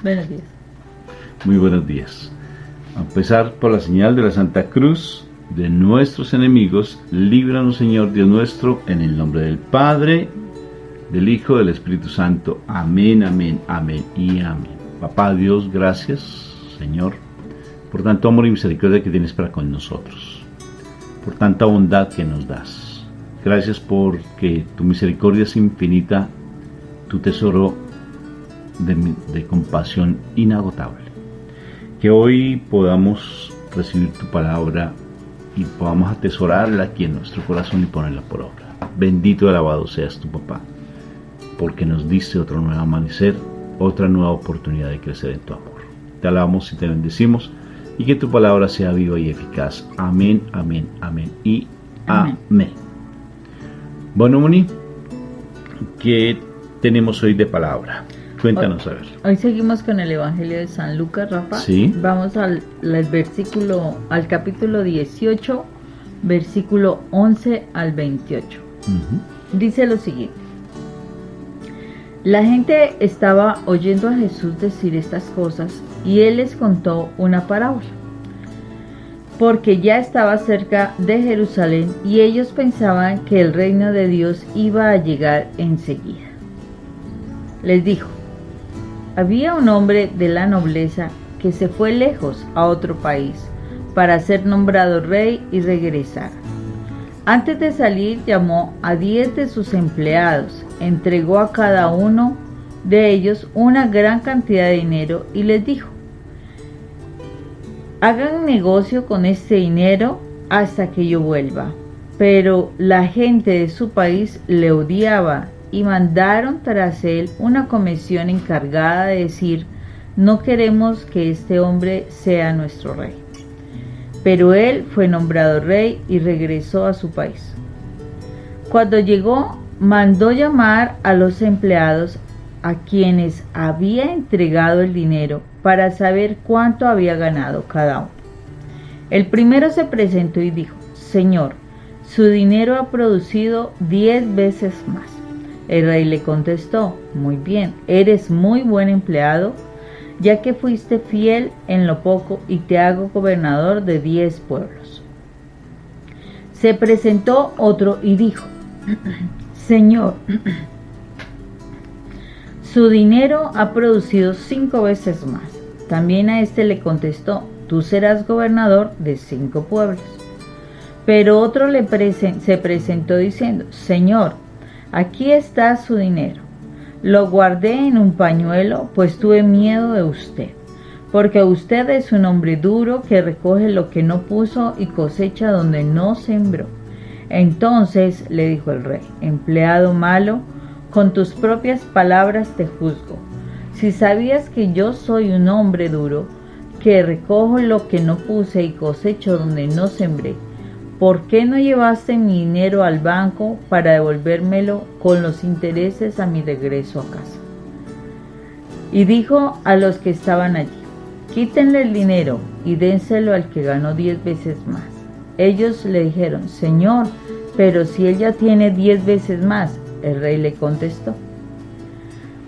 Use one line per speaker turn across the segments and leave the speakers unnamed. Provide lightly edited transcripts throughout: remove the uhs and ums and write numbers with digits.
Buenos días.
Muy buenos días. A pesar por la señal de la Santa Cruz de nuestros enemigos, líbranos, Señor Dios nuestro, en el nombre del Padre, del Hijo, del Espíritu Santo. Amén, amén, amén y amén. Papá Dios, gracias, Señor, por tanto amor y misericordia que tienes para con nosotros, por tanta bondad que nos das. Gracias porque tu misericordia es infinita, tu tesoro de compasión inagotable. Que hoy podamos recibir tu palabra y podamos atesorarla aquí en nuestro corazón y ponerla por obra. Bendito y alabado seas tu papá, porque nos diste otro nuevo amanecer, otra nueva oportunidad de crecer en tu amor. Te alabamos y te bendecimos, y que tu palabra sea viva y eficaz. Amén, amén, amén y amén. Bueno, Moni, ¿qué tenemos hoy de palabra? Cuéntanos, a ver.
Hoy seguimos con el Evangelio de San Lucas, Rafa.
Sí.
Vamos al capítulo 18, versículo 11 al 28. Dice lo siguiente: la gente estaba oyendo a Jesús decir estas cosas, y él les contó una parábola, porque ya estaba cerca de Jerusalén y ellos pensaban que el reino de Dios iba a llegar enseguida. Les dijo: había un hombre de la nobleza que se fue lejos a otro país para ser nombrado rey y regresar. Antes de salir llamó a 10 de sus empleados, entregó a cada uno de ellos una gran cantidad de dinero y les dijo: hagan negocio con este dinero hasta que yo vuelva. Pero la gente de su país le odiaba y mandaron tras él una comisión encargada de decir: no queremos que este hombre sea nuestro rey. Pero él fue nombrado rey y regresó a su país. Cuando llegó, mandó llamar a los empleados a quienes había entregado el dinero para saber cuánto había ganado cada uno. El primero se presentó y dijo: Señor, su dinero ha producido 10 veces más. El rey le contestó: muy bien, eres muy buen empleado, ya que fuiste fiel en lo poco y te hago gobernador de 10 pueblos. Se presentó otro y dijo: Señor, su dinero ha producido 5 veces más. También a este le contestó: tú serás gobernador de 5 pueblos. Pero otro se presentó diciendo: Señor, aquí está su dinero. Lo guardé en un pañuelo, pues tuve miedo de usted, porque usted es un hombre duro que recoge lo que no puso y cosecha donde no sembró. Entonces le dijo el rey: empleado malo, con tus propias palabras te juzgo. Si sabías que yo soy un hombre duro, que recojo lo que no puse y cosecho donde no sembré, ¿por qué no llevaste mi dinero al banco para devolvérmelo con los intereses a mi regreso a casa? Y dijo a los que estaban allí: quítenle el dinero y dénselo al que ganó 10 veces más. Ellos le dijeron: Señor, pero si él ya tiene 10 veces más. El rey le contestó: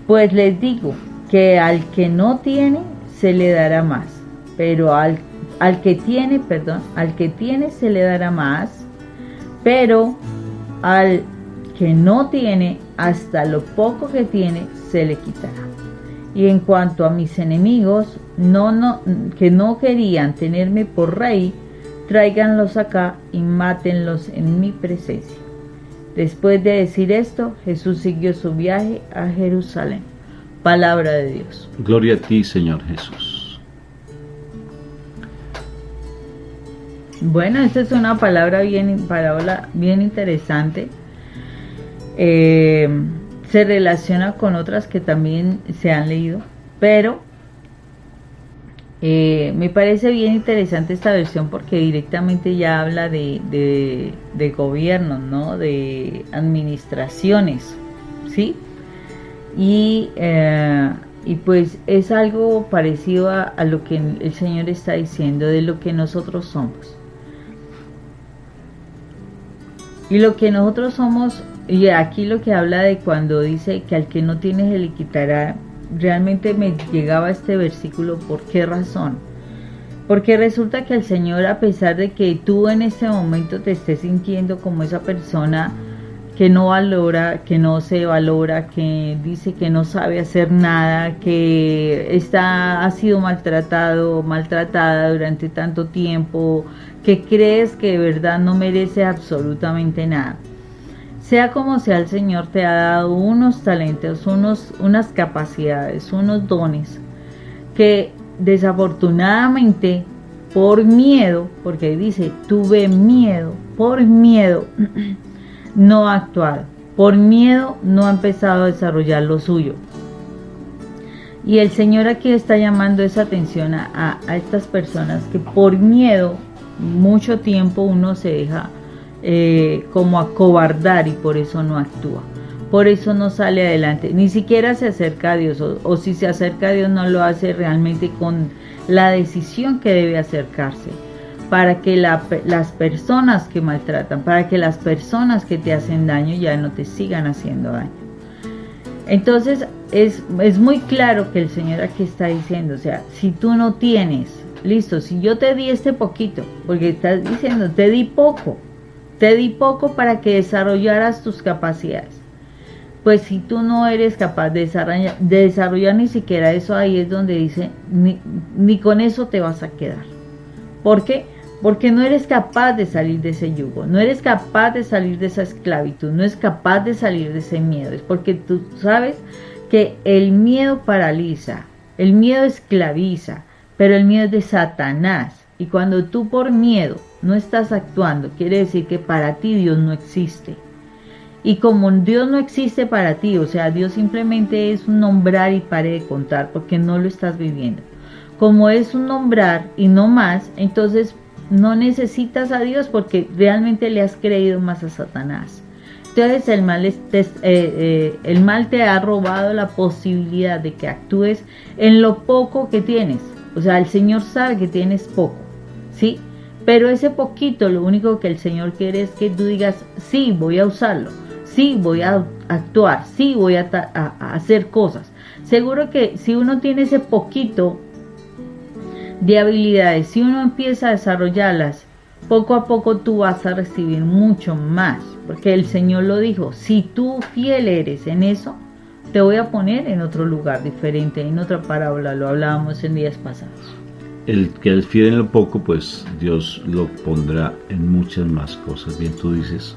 pues les digo que al que no tiene se le dará más, pero al que tiene se le dará más, pero al que no tiene, hasta lo poco que tiene se le quitará. Y en cuanto a mis enemigos, que no querían tenerme por rey, tráiganlos acá y mátenlos en mi presencia. Después de decir esto, Jesús siguió su viaje a Jerusalén. Palabra de Dios.
Gloria a ti, Señor Jesús.
Bueno, esta es una parábola bien interesante. Se relaciona con otras que también se han leído, pero me parece bien interesante esta versión porque directamente ya habla de gobiernos, ¿no? De administraciones, ¿sí? Y pues es algo parecido a lo que el Señor está diciendo de lo que nosotros somos. Y lo que nosotros somos, y aquí lo que habla de cuando dice que al que no tiene se le quitará, realmente me llegaba este versículo. ¿Por qué razón? Porque resulta que el Señor, a pesar de que tú en este momento te estés sintiendo como esa persona que no valora, que no se valora, que dice que no sabe hacer nada, que ha sido maltratada durante tanto tiempo, que crees que de verdad no merece absolutamente nada. Sea como sea, el Señor te ha dado unos talentos, unas capacidades, unos dones que desafortunadamente por miedo, porque dice, tuve miedo, por miedo no ha actuado, por miedo no ha empezado a desarrollar lo suyo. Y el Señor aquí está llamando esa atención a estas personas que por miedo mucho tiempo uno se deja como acobardar y por eso no actúa. Por eso no sale adelante, ni siquiera se acerca a Dios, o si se acerca a Dios no lo hace realmente con la decisión que debe acercarse, para que las personas que maltratan, para que las personas que te hacen daño ya no te sigan haciendo daño. Entonces es muy claro que el Señor aquí está diciendo, o sea, si tú no tienes, listo, si yo te di este poquito, porque estás diciendo, te di poco para que desarrollaras tus capacidades. Pues si tú no eres capaz de desarrollar ni siquiera eso, ahí es donde dice, ni con eso te vas a quedar. ¿Por qué? Porque no eres capaz de salir de ese yugo, no eres capaz de salir de esa esclavitud, no eres capaz de salir de ese miedo. Es porque tú sabes que el miedo paraliza, el miedo esclaviza, pero el miedo es de Satanás. Y cuando tú por miedo no estás actuando, quiere decir que para ti Dios no existe. Y como Dios no existe para ti, o sea, Dios simplemente es un nombrar y pare de contar, porque no lo estás viviendo. Como es un nombrar y no más, entonces no necesitas a Dios porque realmente le has creído más a Satanás. Entonces el mal te ha robado la posibilidad de que actúes en lo poco que tienes. O sea, el Señor sabe que tienes poco, ¿sí? Pero ese poquito, lo único que el Señor quiere es que tú digas, sí, voy a usarlo. Sí, voy a actuar, sí, voy a hacer cosas. Seguro que si uno tiene ese poquito de habilidades, si uno empieza a desarrollarlas, poco a poco tú vas a recibir mucho más. Porque el Señor lo dijo, si tú fiel eres en eso, te voy a poner en otro lugar diferente. En otra parábola, lo hablábamos en días pasados.
El que es fiel en lo poco, pues Dios lo pondrá en muchas más cosas. Bien, tú dices,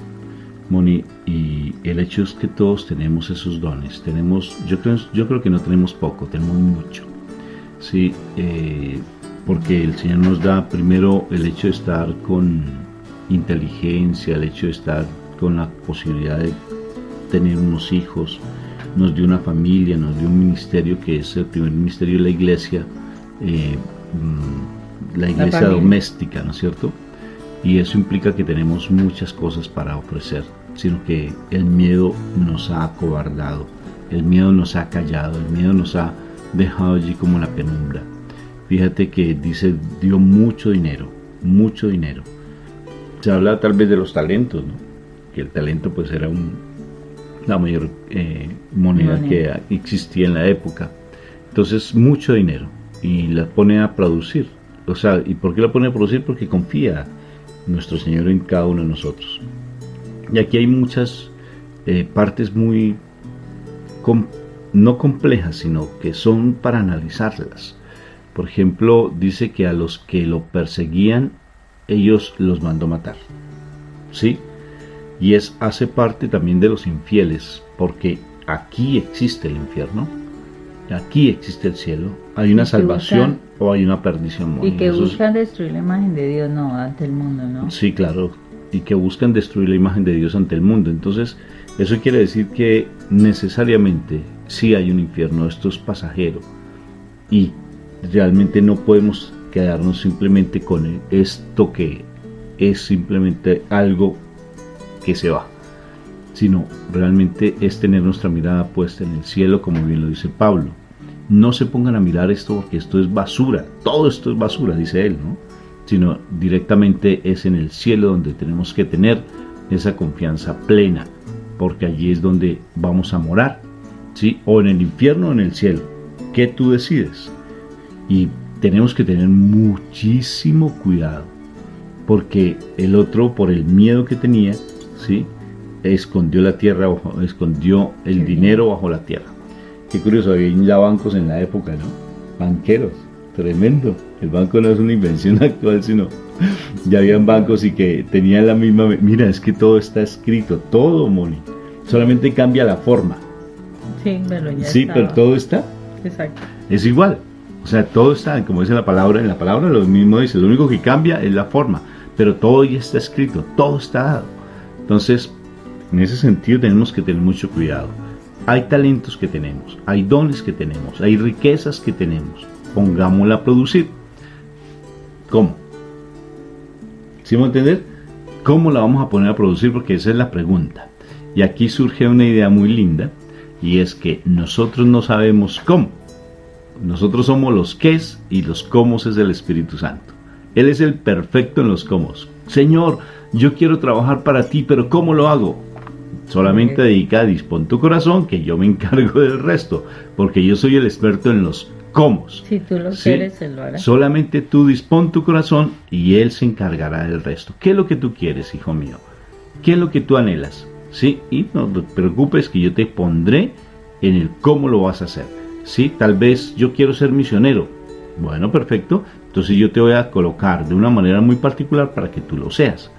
Moni, y el hecho es que todos tenemos esos dones. Yo creo que no tenemos poco, tenemos mucho. Sí, porque el Señor nos da primero el hecho de estar con inteligencia, el hecho de estar con la posibilidad de tener unos hijos, nos dio una familia, nos dio un ministerio que es el primer ministerio de la iglesia doméstica, ¿no es cierto? Y eso implica que tenemos muchas cosas para ofrecer, sino que el miedo nos ha acobardado, el miedo nos ha callado, el miedo nos ha dejado allí como la penumbra. Fíjate que dice, dio mucho dinero, mucho dinero. Se habla tal vez de los talentos, ¿no? Que el talento pues era la mayor moneda que existía en la época. Entonces, mucho dinero, y la pone a producir. O sea, ¿y por qué la pone a producir? Porque confía nuestro Señor en cada uno de nosotros. Y aquí hay muchas partes muy no complejas, sino que son para analizarlas. Por ejemplo, dice que a los que lo perseguían, ellos los mandó matar. ¿Sí? Y hace parte también de los infieles, porque aquí existe el infierno, aquí existe el cielo, hay una salvación o hay una perdición.
Y que buscan destruir la imagen de Dios, no, ante el mundo, ¿no?
Sí, claro, y que buscan destruir la imagen de Dios ante el mundo. Entonces, eso quiere decir que necesariamente sí hay un infierno, esto es pasajero, y realmente no podemos quedarnos simplemente con esto que es simplemente algo que se va, sino realmente es tener nuestra mirada puesta en el cielo, como bien lo dice Pablo. No se pongan a mirar esto porque esto es basura, todo esto es basura, dice él, ¿no? Sino directamente es en el cielo donde tenemos que tener esa confianza plena, porque allí es donde vamos a morar, ¿sí? O en el infierno o en el cielo, ¿Qué tú decides? Y tenemos que tener muchísimo cuidado, porque el otro, por el miedo que tenía, ¿sí?, escondió la tierra, escondió el dinero bajo la tierra. Qué curioso, había ya bancos en la época, ¿no? Banqueros, tremendo. El banco no es una invención actual, sino ya habían bancos y que tenían la misma... Mira, es que todo está escrito, todo, Moni. Solamente cambia la forma.
Sí, pero ya
sí,
estaba.
Pero todo está.
Exacto.
Es igual. O sea, todo está, como dice la palabra, en la palabra lo mismo dice, lo único que cambia es la forma, pero todo ya está escrito, todo está dado. Entonces, en ese sentido tenemos que tener mucho cuidado. Hay talentos que tenemos, hay dones que tenemos, hay riquezas que tenemos. Pongámosla a producir. ¿Cómo? ¿Sí me entender? ¿Cómo la vamos a poner a producir? Porque esa es la pregunta. Y aquí surge una idea muy linda, y es que nosotros no sabemos cómo. Nosotros somos los qués y los cómo es el Espíritu Santo. Él es el perfecto en los cómo. Señor, yo quiero trabajar para ti, pero ¿cómo lo hago? Solamente dispón tu corazón, que yo me encargo del resto, porque yo soy el experto en los cómo.
Si tú lo quieres, Él lo hará.
Solamente tú dispón tu corazón y Él se encargará del resto. ¿Qué es lo que tú quieres, hijo mío? ¿Qué es lo que tú anhelas? ¿Sí? Y no te preocupes, que yo te pondré en el cómo lo vas a hacer. ¿Sí? Tal vez yo quiero ser misionero. Bueno, perfecto. Entonces yo te voy a colocar de una manera muy particular para que tú lo seas.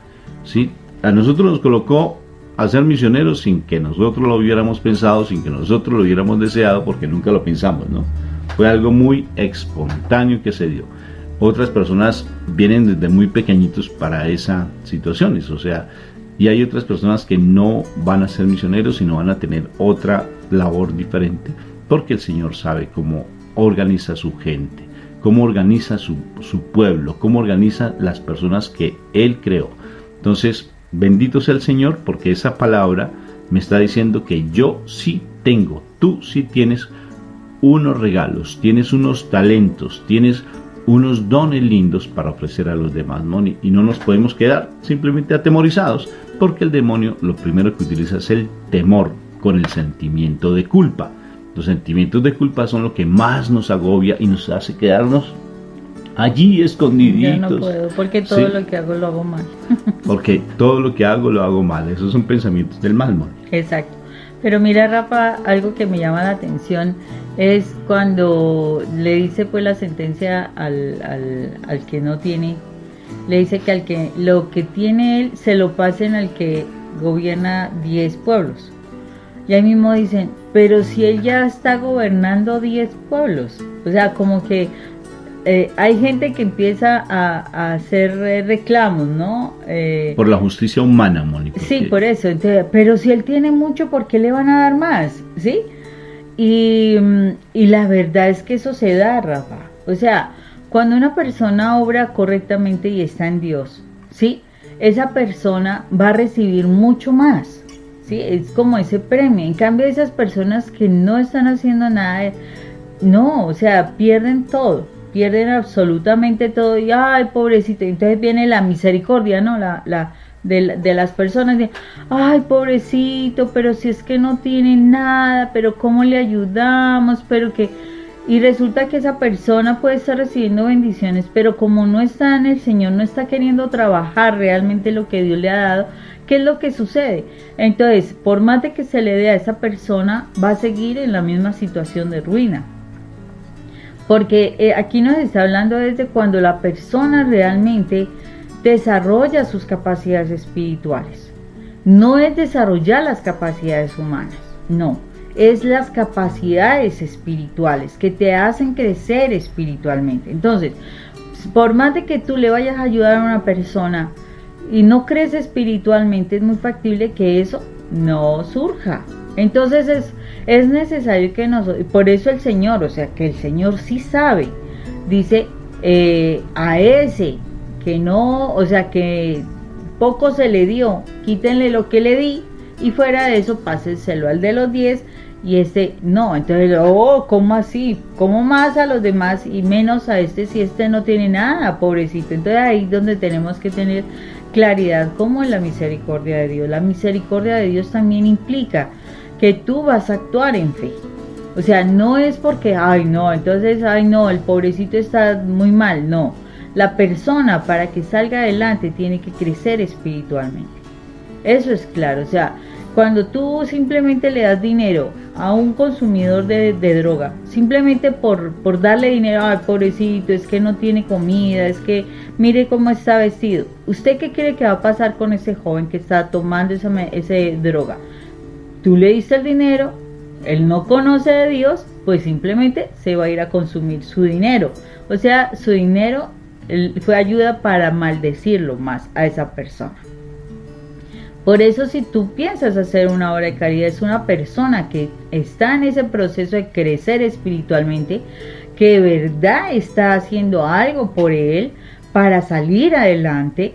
¿Sí? A nosotros nos colocó a ser misioneros sin que nosotros lo hubiéramos pensado, sin que nosotros lo hubiéramos deseado, porque nunca lo pensamos, ¿no? Fue algo muy espontáneo que se dio. Otras personas vienen desde muy pequeñitos para esas situaciones, o sea, y hay otras personas que no van a ser misioneros, sino van a tener otra labor diferente, porque el Señor sabe cómo organiza su gente, cómo organiza su pueblo, cómo organiza las personas que Él creó. Entonces, bendito sea el Señor, porque esa palabra me está diciendo que yo sí tengo, tú sí tienes unos regalos, tienes unos talentos, tienes unos dones lindos para ofrecer a los demás, Moni, y no nos podemos quedar simplemente atemorizados, porque el demonio lo primero que utiliza es el temor con el sentimiento de culpa. Los sentimientos de culpa son lo que más nos agobia y nos hace quedarnos allí escondiditos.
Yo no puedo, porque todo lo que hago lo hago mal.
Porque todo lo que hago lo hago mal. Esos son pensamientos del mal, Moni.
Exacto. Pero mira, Rafa, algo que me llama la atención es cuando le dice pues la sentencia al que no tiene, le dice que al que lo que tiene él se lo pasen al que gobierna 10 pueblos. Y ahí mismo dicen, pero si él ya está gobernando 10 pueblos, o sea, como que hay gente que empieza a hacer reclamos, ¿no?
Por la justicia humana, Mónica.
Sí, por eso. Entonces, pero si él tiene mucho, ¿por qué le van a dar más? ¿Sí? Y la verdad es que eso se da, Rafa. O sea, cuando una persona obra correctamente y está en Dios, ¿sí? Esa persona va a recibir mucho más, ¿sí? Es como ese premio. En cambio, esas personas que no están haciendo nada, no, o sea, pierden todo. Pierden absolutamente todo y ay, pobrecito, entonces viene la misericordia, ¿no? De las personas, de ay, pobrecito, pero si es que no tiene nada, pero cómo le ayudamos, pero que, y resulta que esa persona puede estar recibiendo bendiciones, pero como no está en el Señor, no está queriendo trabajar realmente lo que Dios le ha dado, ¿qué es lo que sucede? Entonces, por más de que se le dé a esa persona, va a seguir en la misma situación de ruina. Porque aquí nos está hablando desde cuando la persona realmente desarrolla sus capacidades espirituales. No es desarrollar las capacidades humanas, no. Es las capacidades espirituales que te hacen crecer espiritualmente. Entonces, por más de que tú le vayas a ayudar a una persona y no crece espiritualmente, es muy factible que eso no surja. Entonces es necesario que nosotros, por eso el Señor, o sea, que el Señor sí sabe, dice a ese que no, o sea, que poco se le dio, quítenle lo que le di y fuera de eso pásenselo al de los 10 y este no. Entonces, ¿cómo así? ¿Cómo más a los demás y menos a este si este no tiene nada, pobrecito? Entonces ahí es donde tenemos que tener claridad como en la misericordia de Dios. La misericordia de Dios también implica que tú vas a actuar en fe, O sea, no es porque, ay no, entonces, ay no, el pobrecito está muy mal, no. La persona para que salga adelante tiene que crecer espiritualmente. Eso es claro, o sea, cuando tú simplemente le das dinero a un consumidor de droga, simplemente por darle dinero, ay pobrecito, es que no tiene comida, es que mire cómo está vestido. ¿Usted qué cree que va a pasar con ese joven que está tomando ese droga? Tú le diste el dinero, él no conoce de Dios, pues simplemente se va a ir a consumir su dinero. O sea, su dinero fue ayuda para maldecirlo más a esa persona. Por eso si tú piensas hacer una obra de caridad, es una persona que está en ese proceso de crecer espiritualmente, que de verdad está haciendo algo por él para salir adelante,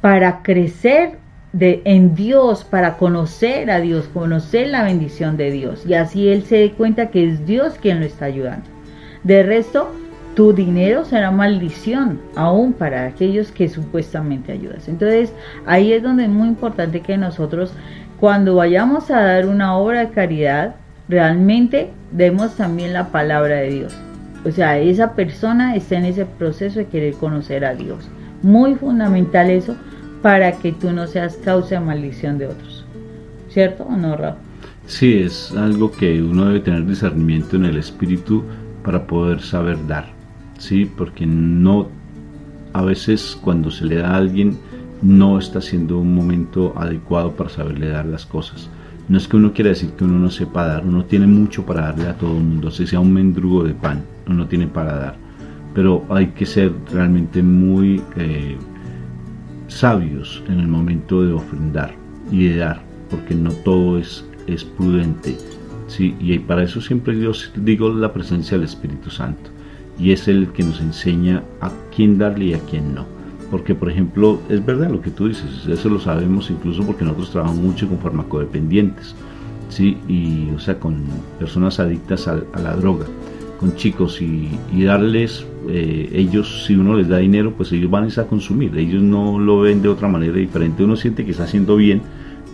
para crecer en Dios, para conocer a Dios, conocer la bendición de Dios. Y así él se dé cuenta que es Dios quien lo está ayudando. De resto, tu dinero será maldición aún para aquellos que supuestamente ayudas. Entonces ahí es donde es muy importante que nosotros, cuando vayamos a dar una obra de caridad, realmente demos también la palabra de Dios. O sea, esa persona está en ese proceso de querer conocer a Dios. Muy fundamental eso, para que tú no seas causa de maldición de otros. ¿Cierto o no, Rafa?
Sí, es algo que uno debe tener discernimiento en el espíritu para poder saber dar. Sí, porque no, a veces cuando se le da a alguien no está siendo un momento adecuado para saberle dar las cosas. No es que uno quiera decir que uno no sepa dar, uno tiene mucho para darle a todo el mundo, si sea un mendrugo de pan, uno tiene para dar, pero hay que ser realmente muy sabios en el momento de ofrendar y de dar, porque no todo es prudente, ¿sí? Y para eso siempre Dios, digo, la presencia del Espíritu Santo, y es el que nos enseña a quién darle y a quién no. Porque, por ejemplo, es verdad lo que tú dices, eso lo sabemos incluso porque nosotros trabajamos mucho con farmacodependientes, ¿sí? Y, o sea, con personas adictas a la droga, con chicos, y darles, ellos, si uno les da dinero, pues ellos van a consumir, ellos no lo ven de otra manera diferente. Uno siente que está haciendo bien,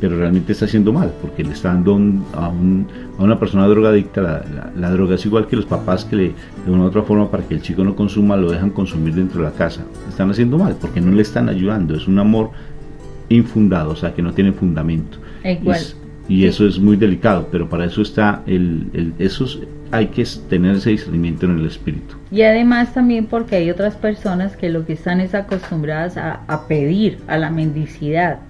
pero realmente está haciendo mal, porque le está dando a una persona drogadicta la droga. Es igual que los papás que de una u otra forma, para que el chico no consuma, lo dejan consumir dentro de la casa. Están haciendo mal, porque no le están ayudando, es un amor infundado, o sea, que no tiene fundamento. Y eso es muy delicado, pero para eso está hay que tener ese discernimiento en el espíritu.
Y además también porque hay otras personas que lo que están es acostumbradas a pedir, a la mendicidad.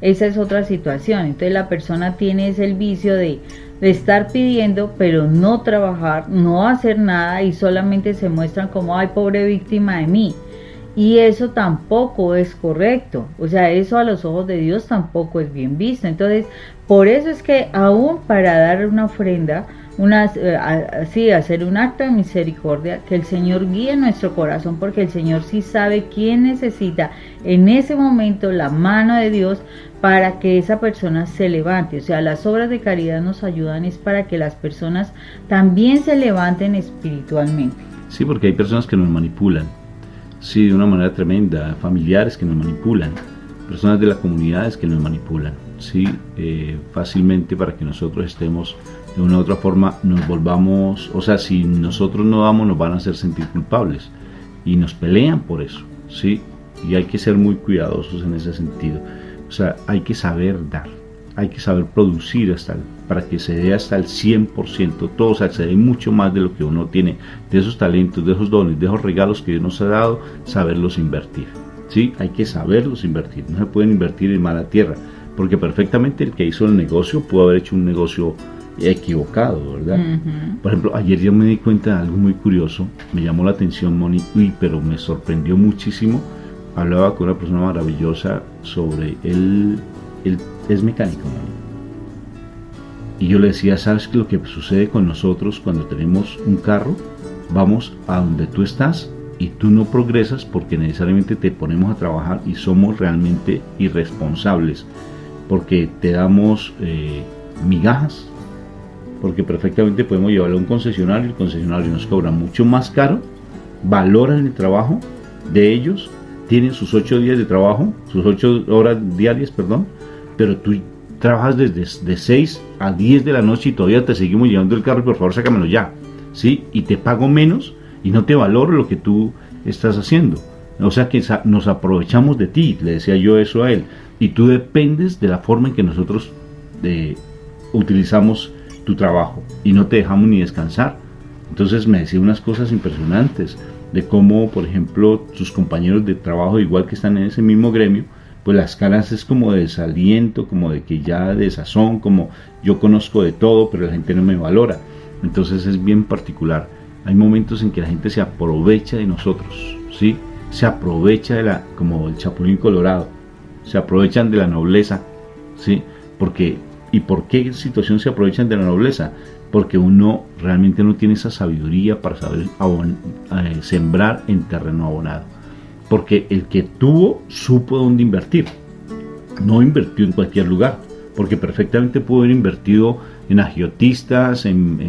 Esa es otra situación. Entonces la persona tiene ese vicio de estar pidiendo, pero no trabajar, no hacer nada, y solamente se muestran como, ay, pobre víctima de mí. Y eso tampoco es correcto. O sea, eso a los ojos de Dios tampoco es bien visto. Entonces, por eso es que aún para dar una ofrenda, hacer un acto de misericordia, que el Señor guíe nuestro corazón, porque el Señor sí sabe quién necesita en ese momento la mano de Dios para que esa persona se levante. O sea, las obras de caridad nos ayudan es para que las personas también se levanten espiritualmente.
Sí, porque hay personas que nos manipulan, sí, de una manera tremenda, familiares que nos manipulan, personas de las comunidades que nos manipulan, sí, fácilmente, para que nosotros estemos de una u otra forma, nos volvamos, o sea, si nosotros no damos, nos van a hacer sentir culpables y nos pelean por eso, sí, y hay que ser muy cuidadosos en ese sentido. O sea, hay que saber dar, hay que saber producir para que se dé hasta el 100%, todo. O sea, se dé mucho más de lo que uno tiene, de esos talentos, de esos dones, de esos regalos que Dios nos ha dado, saberlos invertir, ¿sí? Hay que saberlos invertir, no se pueden invertir en mala tierra, porque perfectamente el que hizo el negocio pudo haber hecho un negocio equivocado, ¿verdad? Por ejemplo, ayer yo me di cuenta de algo muy curioso, me llamó la atención, Moni, pero me sorprendió muchísimo. Hablaba con una persona maravillosa sobre él es mecánico, ¿no? Y yo le decía, ¿sabes lo que sucede con nosotros cuando tenemos un carro? Vamos a donde tú estás y tú no progresas porque necesariamente te ponemos a trabajar y somos realmente irresponsables, porque te damos migajas, porque perfectamente podemos llevarlo a un concesionario, el concesionario nos cobra mucho más caro, valoran el trabajo de ellos, tienen sus 8 días de trabajo, sus 8 horas diarias, perdón, pero tú trabajas desde de 6 a 10 de la noche y todavía te seguimos llevando el carro y por favor sácamelo ya, ¿sí? Y te pago menos y no te valoro lo que tú estás haciendo. O sea que nos aprovechamos de ti, le decía yo eso a él, y tú dependes de la forma en que nosotros utilizamos tu trabajo y no te dejamos ni descansar. Entonces me decía unas cosas impresionantes de cómo, por ejemplo, sus compañeros de trabajo, igual que están en ese mismo gremio, pues las caras es como de desaliento, como de que ya de sazón, como yo conozco de todo, pero la gente no me valora. Entonces es bien particular. Hay momentos en que la gente se aprovecha de nosotros, ¿sí? Se aprovecha como el Chapulín Colorado, se aprovechan de la nobleza, ¿sí? ¿Y por qué situación se aprovechan de la nobleza? Porque uno realmente no tiene esa sabiduría para saber sembrar en terreno abonado. Porque el que tuvo supo dónde invertir, no invirtió en cualquier lugar, porque perfectamente pudo haber invertido en agiotistas, en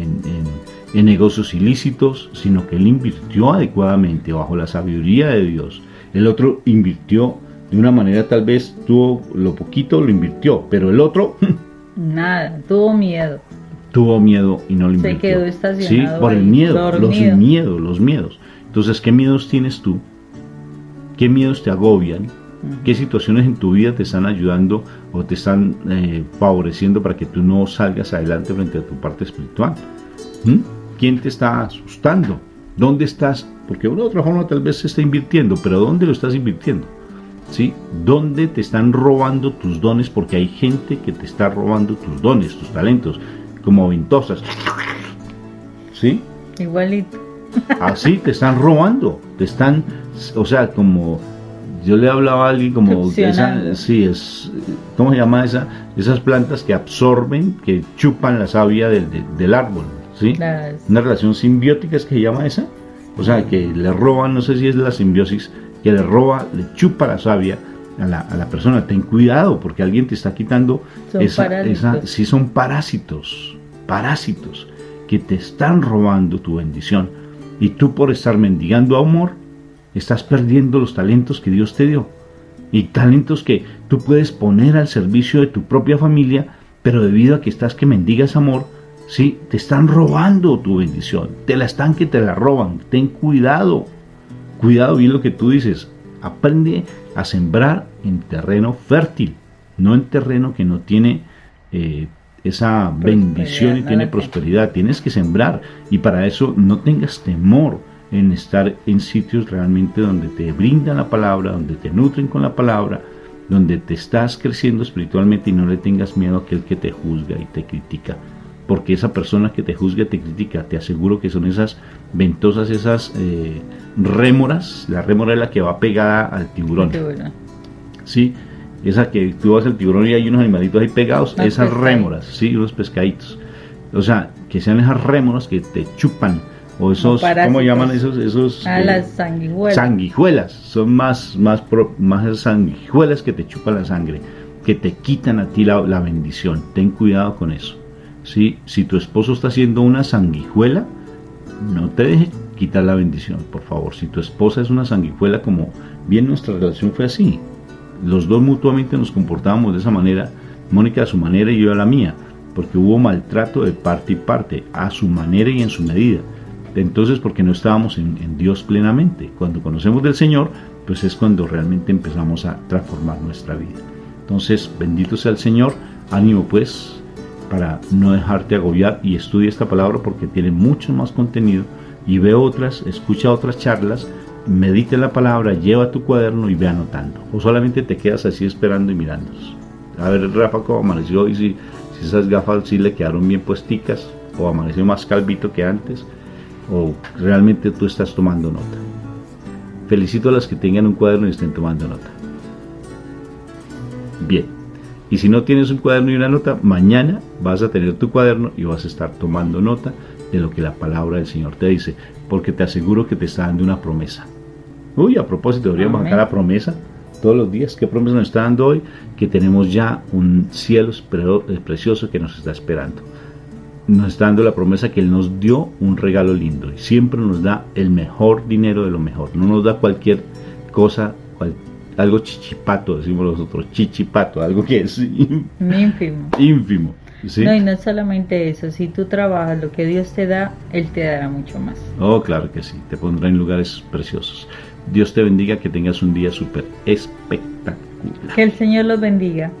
negocios ilícitos, sino que él invirtió adecuadamente bajo la sabiduría de Dios. El otro invirtió de una manera, tal vez tuvo lo poquito, lo invirtió, pero el otro
nada, tuvo miedo.
Tuvo miedo y no lo invirtió.
Se quedó estacionado.
Sí, por el miedo,
dormido.
los miedos. Entonces, ¿qué miedos tienes tú? ¿Qué miedos te agobian? ¿Qué situaciones en tu vida te están ayudando o te están favoreciendo para que tú no salgas adelante frente a tu parte espiritual? ¿Quién te está asustando? ¿Dónde estás? Porque de una u otra forma tal vez se está invirtiendo, pero ¿dónde lo estás invirtiendo? ¿Sí? ¿Dónde te están robando tus dones? Porque hay gente que te está robando tus dones, tus talentos, como ventosas. ¿Sí?
Igualito.
Así te están robando, te están, o sea, como yo le hablaba a alguien como ¿cómo se llama esas plantas que absorben, que chupan la savia del árbol, ¿sí? Una relación simbiótica es que se llama esa, o sea, que le roban, no sé si es la simbiosis, que le chupa la savia a la persona. Ten cuidado porque alguien te está quitando sí, son parásitos que te están robando tu bendición. Y tú, por estar mendigando amor, estás perdiendo los talentos que Dios te dio. Y talentos que tú puedes poner al servicio de tu propia familia, pero debido a que mendigas amor, ¿sí? Te están robando tu bendición. Te la roban. Ten cuidado. Cuidado bien lo que tú dices. Aprende a sembrar en terreno fértil, no en terreno que no tiene esa bendición y tiene prosperidad. Tienes que sembrar, y para eso no tengas temor en estar en sitios realmente donde te brindan la palabra, donde te nutren con la palabra, donde te estás creciendo espiritualmente, y no le tengas miedo a aquel que te juzga y te critica, porque esa persona que te juzga y te critica, te aseguro que son esas ventosas, esas rémoras. La rémora es la que va pegada al tiburón, ¿sí? Esa que tú vas al tiburón y hay unos animalitos ahí pegados, esas rémoras, sí, unos pescaditos. O sea, que sean esas rémoras que te chupan, o esos, ¿cómo llaman esos?
Las sanguijuelas.
Sanguijuelas, son más sanguijuelas que te chupan la sangre, que te quitan a ti la bendición. Ten cuidado con eso, ¿sí? Si tu esposo está haciendo una sanguijuela, no te dejes quitar la bendición, por favor. Si tu esposa es una sanguijuela, como bien nuestra relación fue así, los dos mutuamente nos comportábamos de esa manera, Mónica a su manera y yo a la mía, porque hubo maltrato de parte y parte, a su manera y en su medida. Entonces, porque no estábamos en Dios plenamente. Cuando conocemos del Señor, pues es cuando realmente empezamos a transformar nuestra vida. Entonces, bendito sea el Señor. Ánimo pues, para no dejarte agobiar, y estudia esta palabra porque tiene mucho más contenido, y ve otras, escucha otras charlas, medita la palabra, lleva tu cuaderno y ve anotando, o solamente te quedas así esperando y mirándolos. A ver, Rafa, cómo amaneció, y si esas gafas sí le quedaron bien puesticas, o amaneció más calvito que antes, o realmente tú estás tomando nota. Felicito a las que tengan un cuaderno y estén tomando nota. Bien, y si no tienes un cuaderno y una nota, mañana vas a tener tu cuaderno y vas a estar tomando nota de lo que la palabra del Señor te dice, porque te aseguro que te está dando una promesa. Uy, a propósito, deberíamos sacar la promesa todos los días. ¿Qué promesa nos está dando hoy? Que tenemos ya un cielo precioso que nos está esperando. Nos está dando la promesa que Él nos dio un regalo lindo, y siempre nos da el mejor dinero de lo mejor. No nos da cualquier cosa algo chichipato, decimos nosotros, chichipato, algo que es
ínfimo.
ínfimo. ¿Sí?
No, y no solamente eso, si tú trabajas lo que Dios te da, Él te dará mucho más.
Oh, claro que sí, te pondrá en lugares preciosos. Dios te bendiga, que tengas un día súper espectacular.
Que el Señor los bendiga.